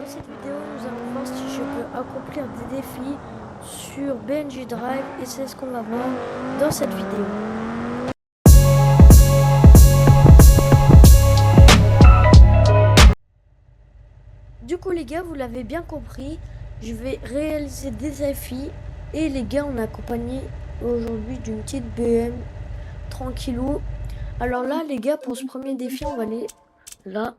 dans cette vidéo, nous allons voir si je peux accomplir des défis sur BNG Drive et c'est ce qu'on va voir dans cette vidéo. Du coup les gars, vous l'avez bien compris, je vais réaliser des défis et les gars, on est accompagné aujourd'hui d'une petite BM tranquillou. Alors là les gars, pour ce premier défi, on va aller là.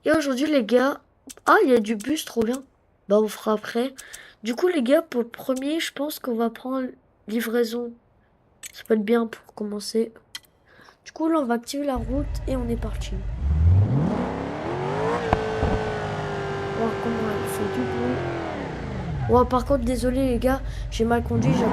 Et aujourd'hui les gars, ah il y a du bus, trop bien. Bah on fera après. Du coup les gars, pour le premier, je pense qu'on va prendre livraison. Ça peut être bien pour commencer. Du coup là on va activer la route et on est parti. On va voir comment elle fait du bruit. Oh, par contre désolé les gars, j'ai mal conduit, j'ai pas.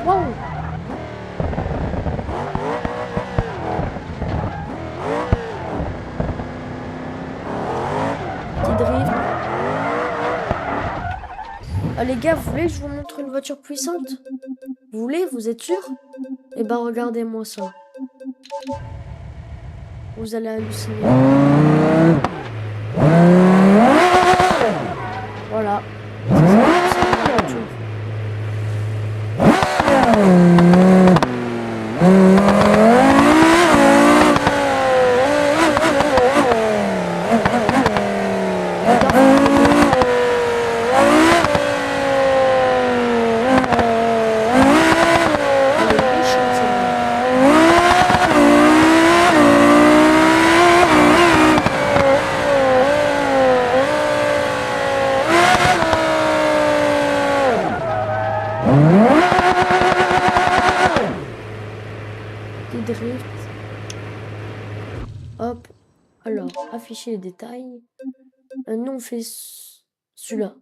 Wow. Petit drift. Ah les gars, vous voulez que je vous montre une voiture puissante? Vous voulez? Vous êtes sûr? Eh ben regardez-moi ça. Vous allez halluciner. Voilà. C'est la voiture. Elle est méchante, celle-là. Petit drift. Hop. Alors, afficher les détails. Nous, on fait celui-là.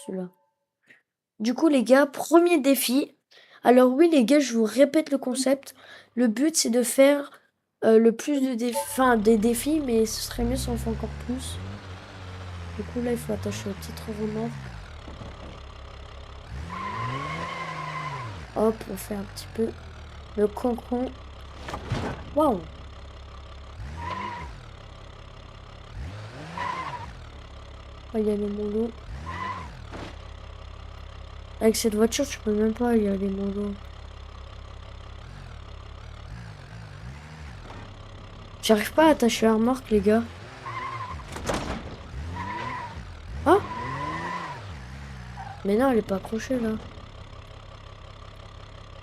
Celui-là. Du coup, les gars, premier défi. Alors oui, les gars, je vous répète le concept. Le but, c'est de faire le plus de défis, enfin, des défis, mais ce serait mieux si on fait encore plus. Du coup, là, il faut attacher la petite remorque. Hop, on fait un petit peu le concon. Waouh! Il y a les molos. Avec cette voiture, tu peux même pas y aller molos. J'arrive pas à attacher la remorque, les gars. Ah! Mais non, elle est pas accrochée, là.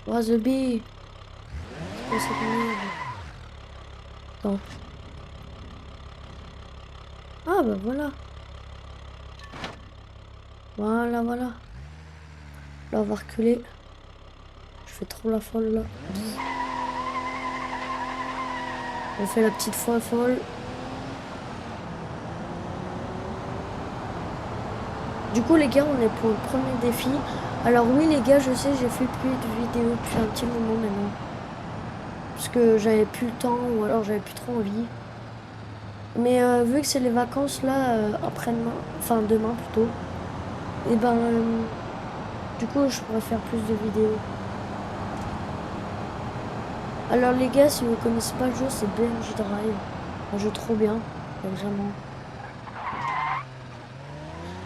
Oh, the bee! C'est quoi cette merde? Attends. Ah, bah voilà. Voilà, voilà. Là, on va reculer. Je fais trop la folle, là. On fait la petite folle folle. Du coup, les gars, on est pour le premier défi. Alors oui, les gars, je sais, j'ai fait plus de vidéos depuis un petit moment maintenant. Parce que j'avais plus le temps ou alors j'avais plus trop envie. Mais vu que c'est les vacances, là, après-demain, enfin demain plutôt, et ben, du coup, je pourrais faire plus de vidéos. Alors les gars, si vous connaissez pas le jeu, c'est BNG Drive. Un jeu trop bien, vraiment.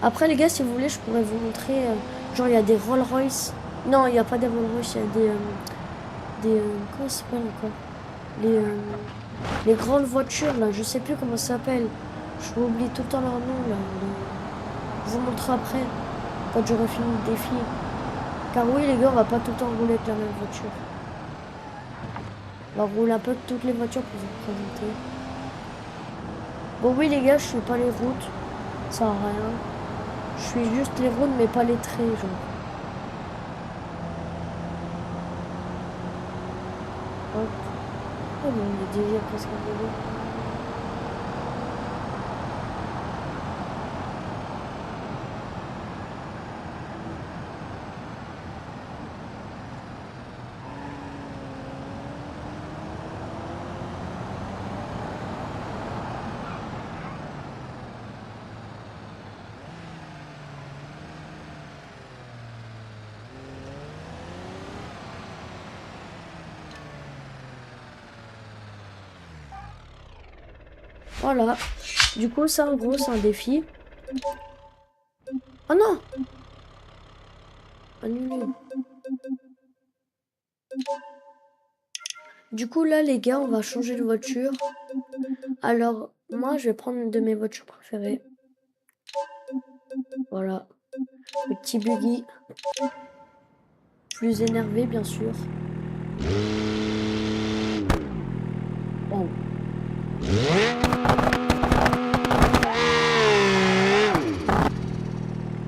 Après les gars, si vous voulez, je pourrais vous montrer, genre il y a des Rolls Royce. Non, il n'y a pas des Rolls Royce, il y a comment ça s'appelle encore? Les grandes voitures là, je sais plus comment ça s'appelle. Je m'oublie tout le temps leur nom là. Je vous montrerai après, quand j'aurai fini le défi. Car oui les gars, on va pas tout le temps rouler avec la même voiture. On va rouler un peu avec toutes les voitures pour vous présenter. Bon oui les gars, je fais pas les routes, ça sert à rien. Je suis juste les routes mais pas les traits genre. Hop. Oh mais on est déjà presque à vélo. Voilà. Du coup, ça, en gros, c'est un défi. Oh non! Annulé. Du coup, là, les gars, on va changer de voiture. Alors, moi, je vais prendre une de mes voitures préférées. Voilà. Le petit buggy. Plus énervé, bien sûr. Oh.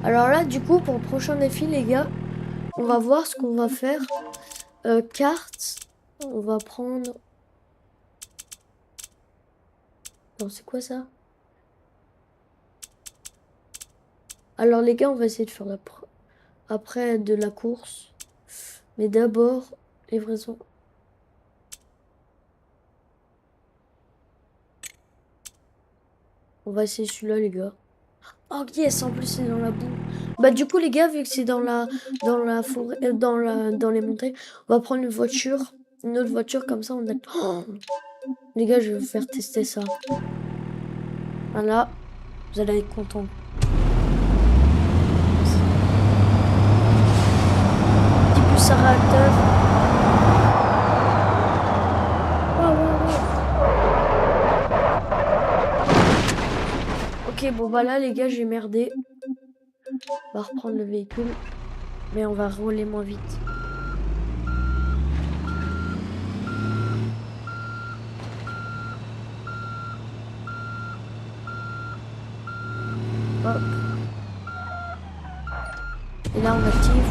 Alors là, du coup, pour le prochain défi, les gars, on va voir ce qu'on va faire. Cartes. On va prendre... Non, c'est quoi ça? Alors les gars, on va essayer de faire après de la course. Mais d'abord, livraison. On va essayer celui-là, les gars. Oh yes, en plus c'est dans la boue. Bah du coup les gars, vu que c'est dans la forêt, dans les montagnes, on va prendre une autre voiture comme ça. Oh les gars, je vais vous faire tester ça. Voilà, vous allez être contents. Petit bus à réacteur. Ok, bon bah là les gars, j'ai merdé. On va reprendre le véhicule, mais on va rouler moins vite. Hop. Et là on active.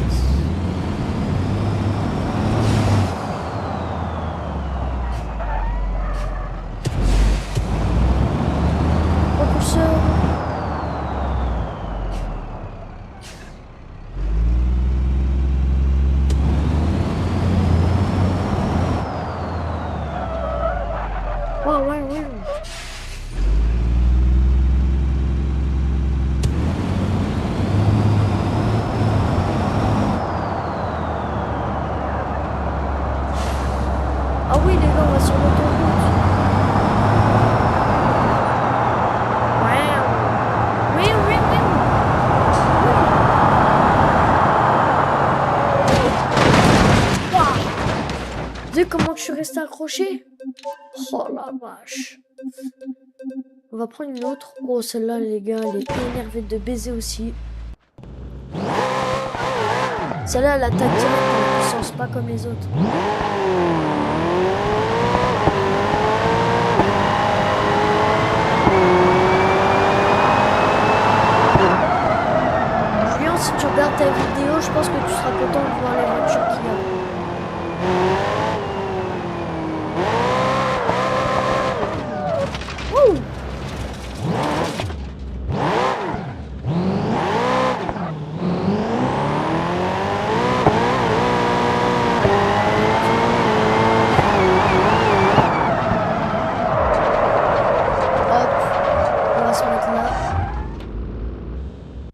Propulseur. Oh ouais, ouais. Ah oui les gars, on va sur l'autoroute. Ouais. Oui, oui, oui. Wow. Vous savez comment je suis resté accroché? Oh la vache. On va prendre une autre. Oh celle-là les gars, elle est énervée de baiser aussi. Celle-là, elle attaque direct en puissance, pas comme les autres. Julien, si tu regardes ta vidéo, je pense que tu seras content de voir les voitures qu'il y a. Wouh!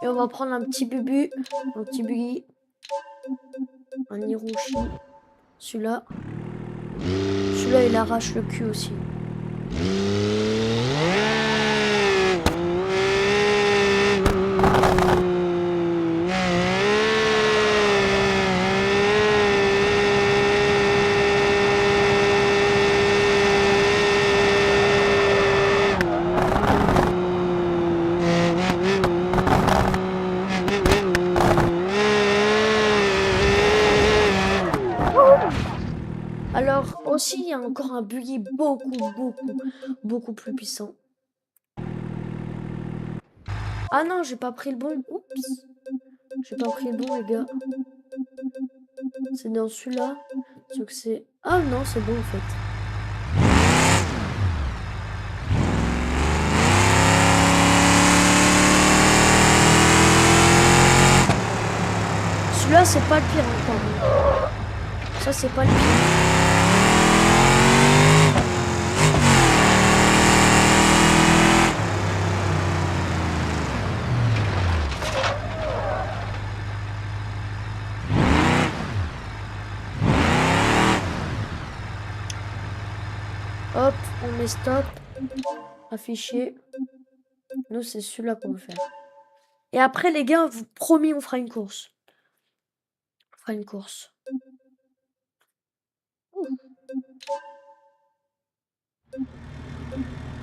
On va prendre un petit buggy, un Hiroshi, celui-là, il arrache le cul aussi. Alors aussi, il y a encore un buggy beaucoup plus puissant. Ah non, j'ai pas pris le bon. Oups. J'ai pas pris le bon, les gars. C'est dans celui-là. C'est... Ah non, c'est bon en fait. Celui-là, c'est pas le pire encore. Ça, c'est pas le pire. Hop, on met stop. affiché. Nous, c'est celui-là qu'on va faire. Et après, les gars, vous promis, on fera une course. On fera une course.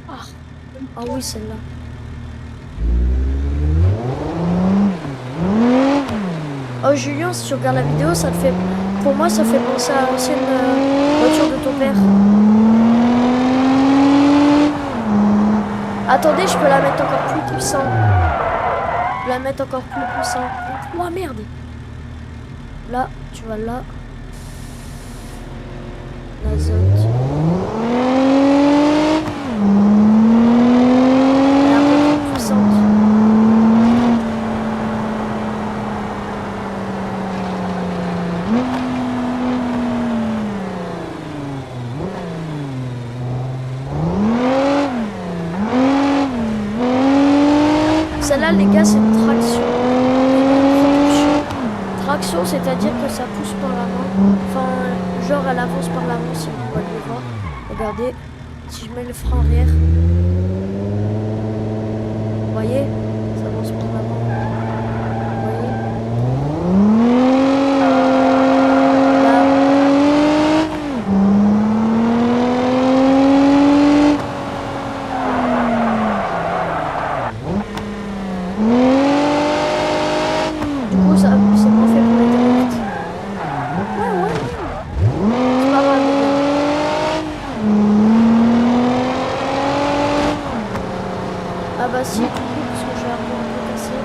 Ah, ah oui, celle-là. Oh Julien, si tu regardes la vidéo, ça te fait... Pour moi, ça fait penser à l'ancienne voiture de ton père. Attendez, je peux la mettre encore plus puissant. Je peux la mettre encore plus puissant. Oh merde. Là, tu vas là. L'azote. Elle est un peu plus puissante. Celle-là, les gars, c'est une traction. Traction, c'est-à-dire que ça pousse par l'avant. Enfin, genre elle avance par l'avant, si vous voulez le voir. Regardez, si je mets le frein arrière, vous voyez, ça avance par l'avant. Vous voyez. Du coup, ça, c'est moins fait pour les directs. Ouais. C'est pas grave, les gars. Ah bah si, du coup, parce que j'ai un peu cassé.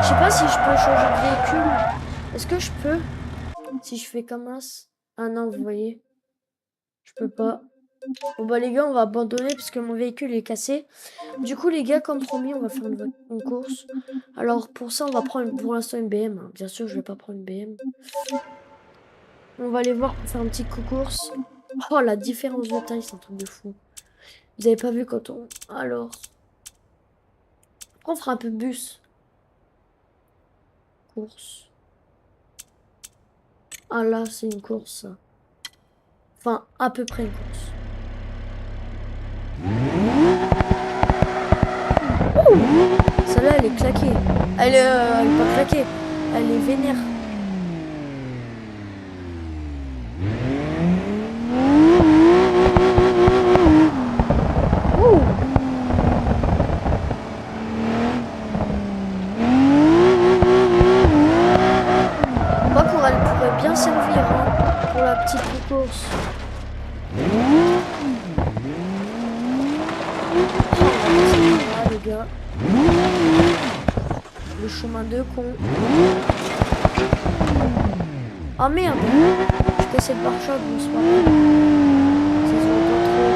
Je sais pas si je peux changer de véhicule. Est-ce que je peux? Si je fais comme ça. Ah non, vous voyez. Je peux pas. Bon bah les gars, on va abandonner parce que mon véhicule est cassé. Du coup les gars, comme promis, on va faire une course. Alors pour ça, on va prendre pour l'instant une BM. Hein. Bien sûr, je vais pas prendre une BM. On va aller voir pour faire une petite course. Oh, la différence de taille, c'est un truc de fou. Vous avez pas vu quand on... Alors... On fera un peu bus. Course. Ah là, c'est une course. Enfin, à peu près une course. Celle-là, elle est claquée. Elle est pas claquée. Elle est vénère. Elle pourrait bien servir hein, pour la petite course. Ah les gars. Le chemin de con. Ah merde. Je cassais le pare-choc, mais c'est pas grave. Ça se voit pas trop.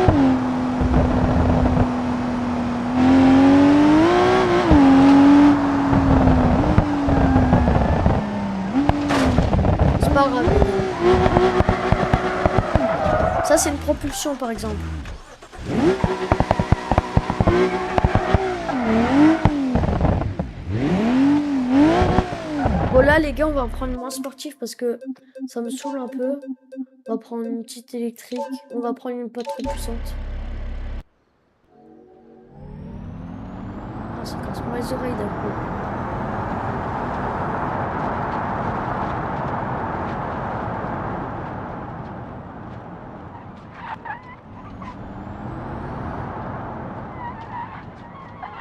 C'est pas grave. Ça c'est une propulsion par exemple. Bon là les gars, on va prendre une moins sportive parce que ça me saoule un peu. On va prendre une petite électrique. On va prendre une pas trop puissante. Ah, ça casse mes oreilles d'un coup.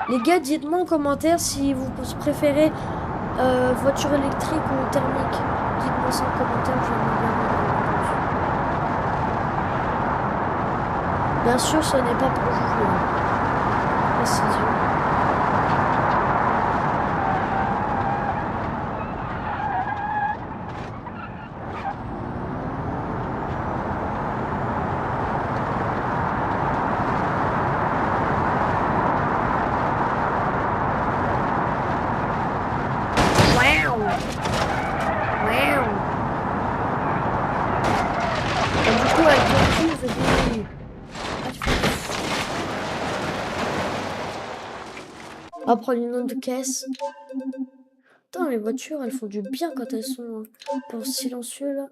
Les gars, dites-moi en commentaire si vous préférez voiture électrique ou thermique. Dites-moi ça en commentaire, je vais bien sûr, ce n'est pas pour juger. Précision. On va prendre une autre caisse. Attends, les voitures, elles font du bien quand elles sont un peu silencieuses là.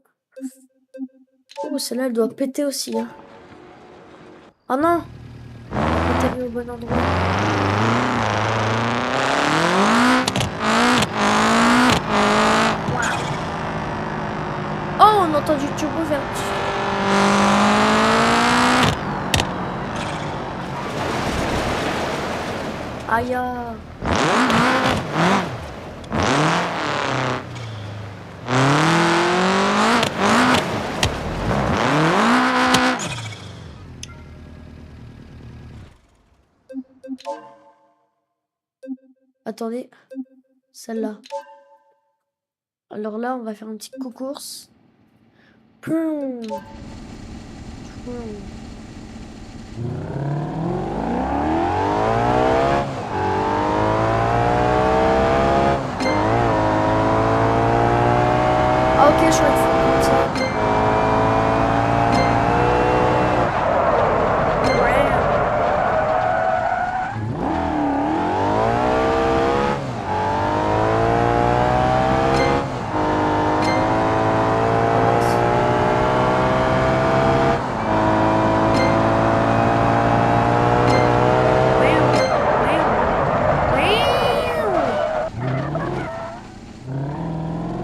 Oh, celle-là, elle doit péter aussi. Hein. Oh non! Elle est au bon endroit. Oh, on entend du turbo vert. Aïe. Attendez, celle-là. Alors là, on va faire une petite course. Plum. Plum. Ah ok, je crois qu'il faut comme ça.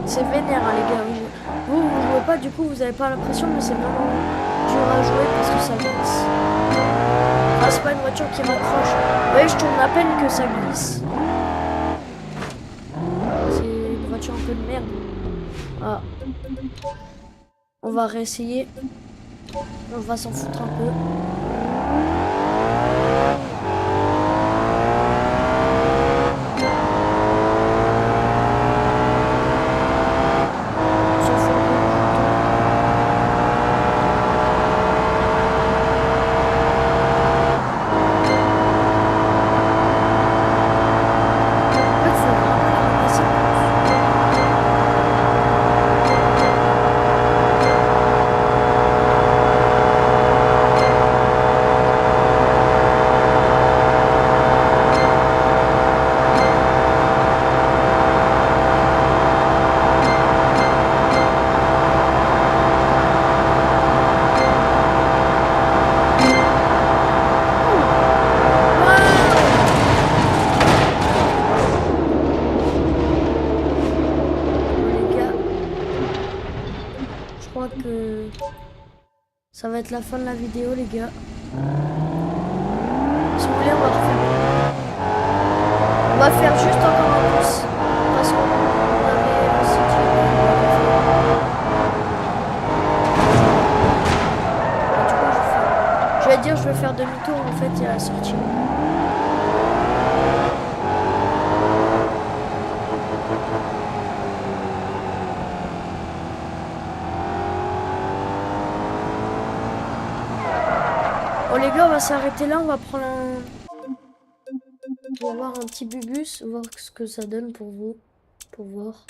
C'est vénère hein, les gars. Vous jouez pas, du coup vous avez pas l'impression, mais c'est vraiment dur à jouer parce que ça glisse. Ah, c'est pas une voiture qui raccroche. Vous voyez, je tourne à peine que ça glisse. C'est une voiture un peu de merde. Ah. On va réessayer. On va s'en foutre un peu. Que ça va être la fin de la vidéo les gars. Si vous voulez on va refaire. On va faire juste encore un pouce parce qu'on avait aussi dit je vais dire je vais faire demi-tour en fait il y a la sortie. Bon les gars, on va s'arrêter là, on va prendre un... Pour voir un petit bubus, voir ce que ça donne pour vous. Pour voir.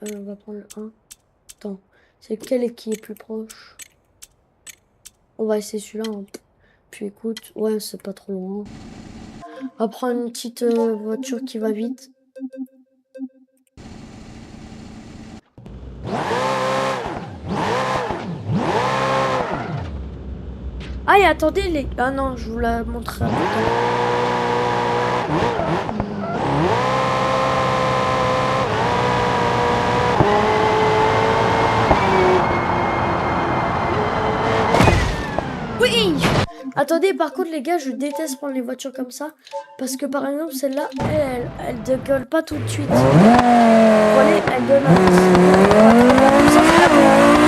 On va prendre un. Attends, c'est lequel qui est plus proche? On va essayer celui-là. Hein. Puis écoute, ouais, c'est pas trop loin. On va prendre une petite voiture qui va vite. Ah et attendez les... Ah non, je vous la montrerai plus tard. Oui. Attendez, par contre les gars, je déteste prendre les voitures comme ça. Parce que par exemple, celle-là, elle décolle pas tout de suite. Vous voyez, elle donne un... Ça, c'est la bonne.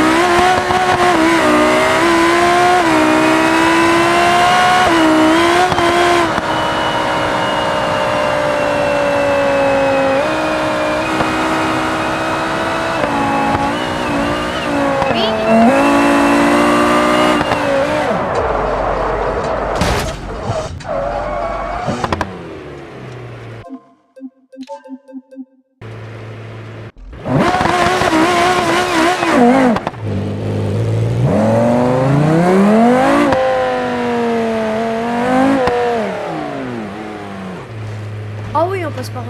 Ah oui, on passe par là.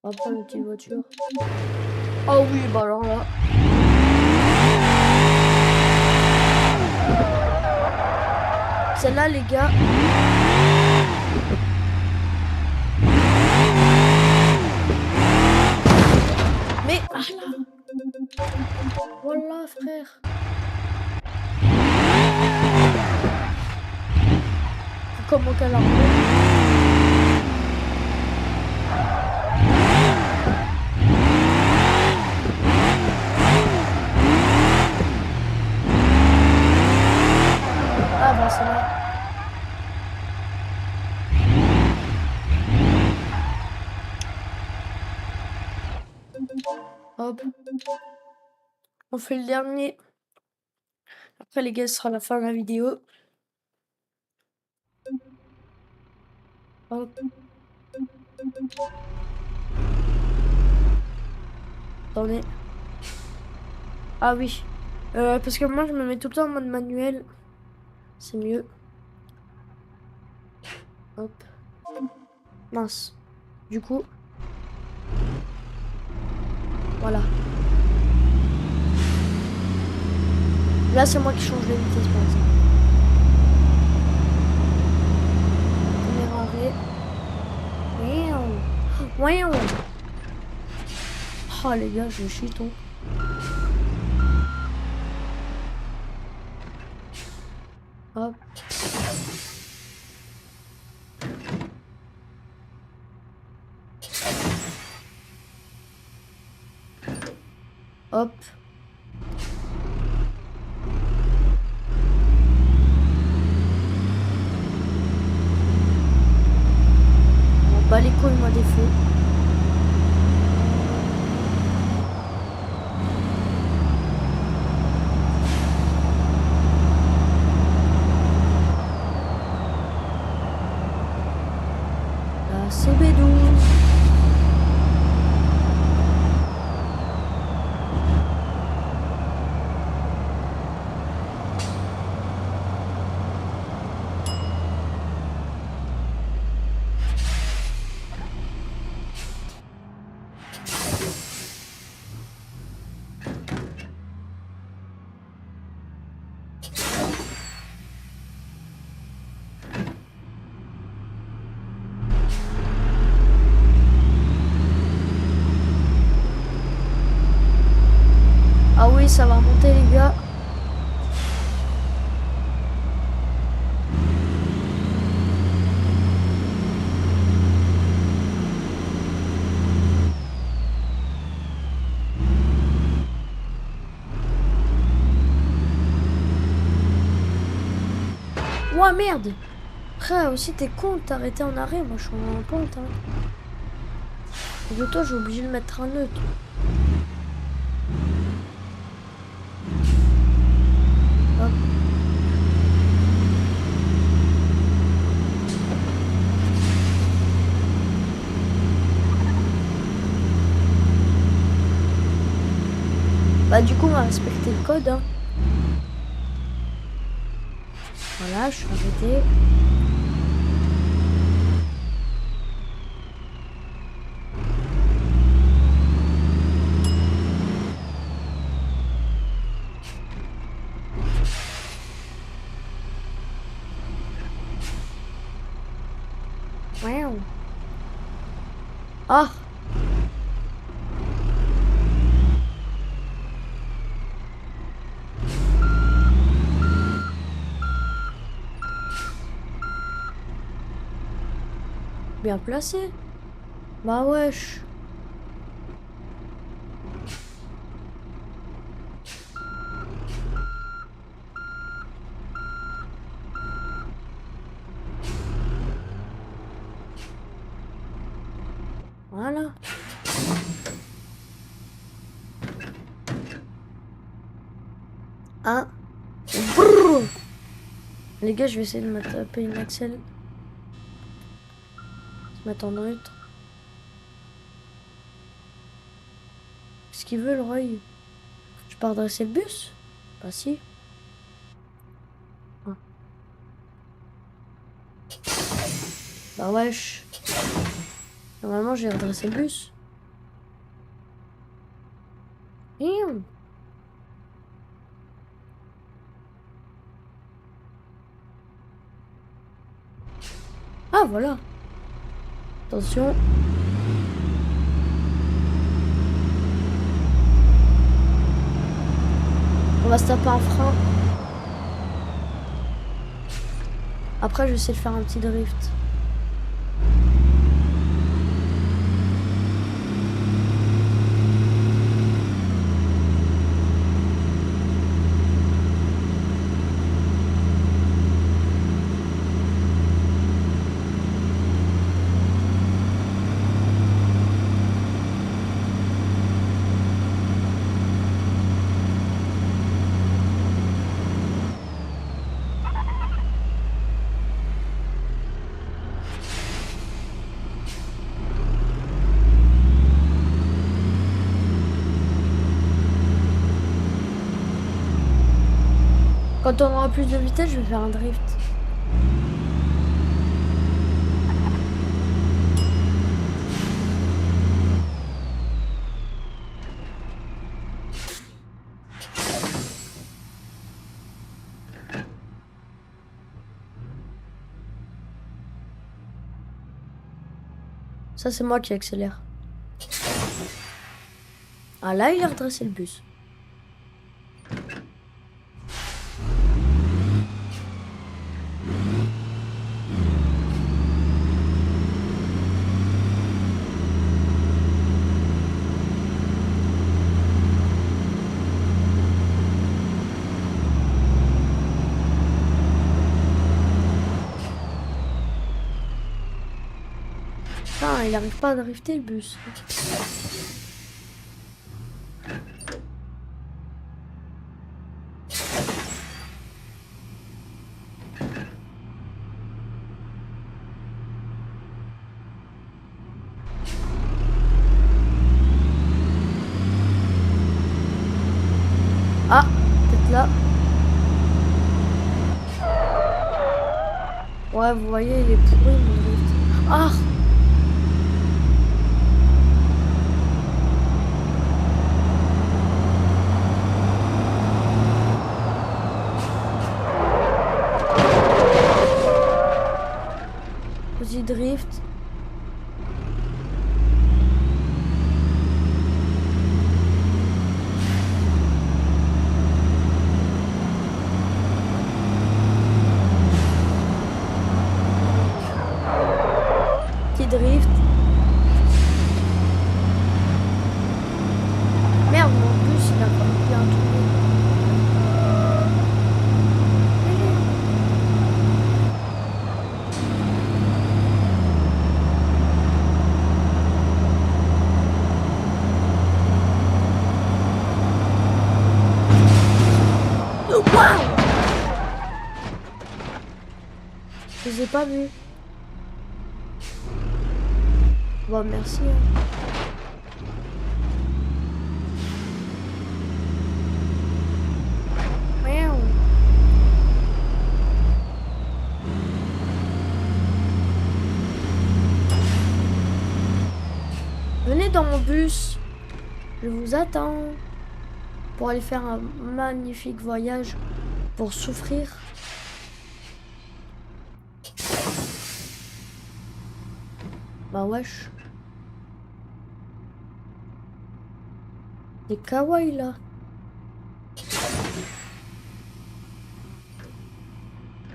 On va prendre une petite voiture. Oh oui, bah alors là. Celle-là, les gars. Mais ah là. Voilà, frère. Comment qu'elle a ah bah c'est là. Hop. On fait le dernier. Après les gars, ce sera la fin de la vidéo. Hop. Attendez. Ah oui. Parce que moi je me mets tout le temps en mode manuel. C'est mieux. Hop. Mince. Du coup. Voilà. Là c'est moi qui change de vitesse par exemple. Caméra arrêt. Miaou. Oh les gars, je chie tout. Hop. Hop. On bat les couilles moi des feux. La CB12. Ah oui, ça va remonter les gars. Ouah merde. Frère aussi t'es con de t'arrêter en arrêt. Moi je suis en pente hein. De toi j'ai obligé de mettre un neutre. Hop. Bah du coup on va respecter le code hein. Voilà, je suis arrêté. Wow. Ah. Bien placé. Bah wesh. Voilà. Un. Brrr. Les gars, je vais essayer de me taper une Axel. Se mettre en neutre. Qu'est-ce qu'il veut le Roy? Je peux redresser le bus? Bah si. Ah. Bah wesh. Normalement, j'ai redressé le bus. Hum. Ah, voilà. Attention. On va se taper un frein. Après, je vais essayer de faire un petit drift. Quand on aura plus de vitesse, je vais faire un drift. Ça, c'est moi qui accélère. Ah là, il a redressé le bus. Ah, il n'arrive pas à drifter le bus. Ah, peut-être là. Ouais, vous voyez, il est pourri mon drift. Ah! Petit drift. Petit drift. Merde, mon bus, il a pas bien tourné. Je les ai pas vus. Bon, merci. Miaou. Venez dans mon bus. Je vous attends. Pour aller faire un magnifique voyage. Pour souffrir. Bah wesh. Des kawaii là.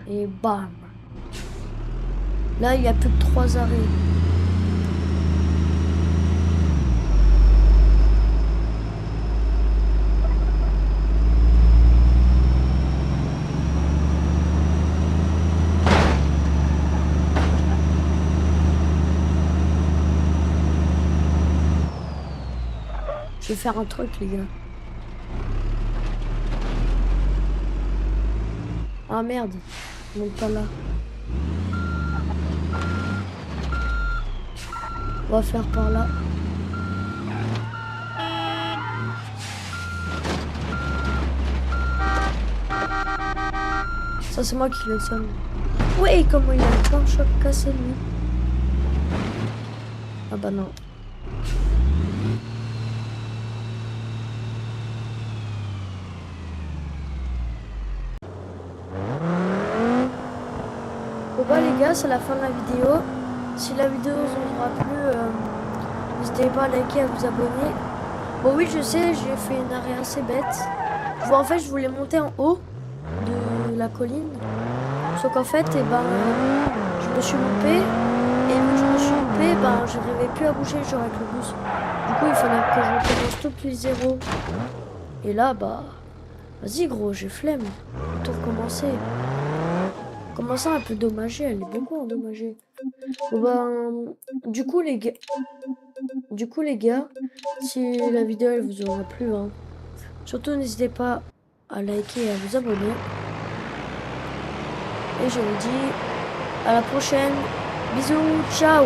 Et bam. Là il n'y a plus que 3 arrêts. Je vais faire un truc les gars. Ah merde, donc pas là. On va faire par là. Ça c'est moi qui le sonne. Oui, comment il a plein de chocs cassés lui. Ah Ah bah non. Bon bah les gars, c'est la fin de la vidéo. Si la vidéo vous aura plu, n'hésitez pas à liker, à vous abonner. Bon oui, je sais, j'ai fait une arrêt assez bête. En fait, je voulais monter en haut de la colline. Sauf qu'en fait, je me suis loupé. Et vu que je me suis loupé, je n'arrivais plus à bouger le genre avec le bus. Du coup, il fallait que je recommence tout depuis zéro. Et là, vas-y gros, j'ai flemme. Tout recommencer. Comment ça, un peu dommagée? Elle est beaucoup endommagée. Bon du coup les gars, si la vidéo elle vous aura plu, hein, surtout n'hésitez pas à liker et à vous abonner. Et je vous dis à la prochaine. Bisous, ciao.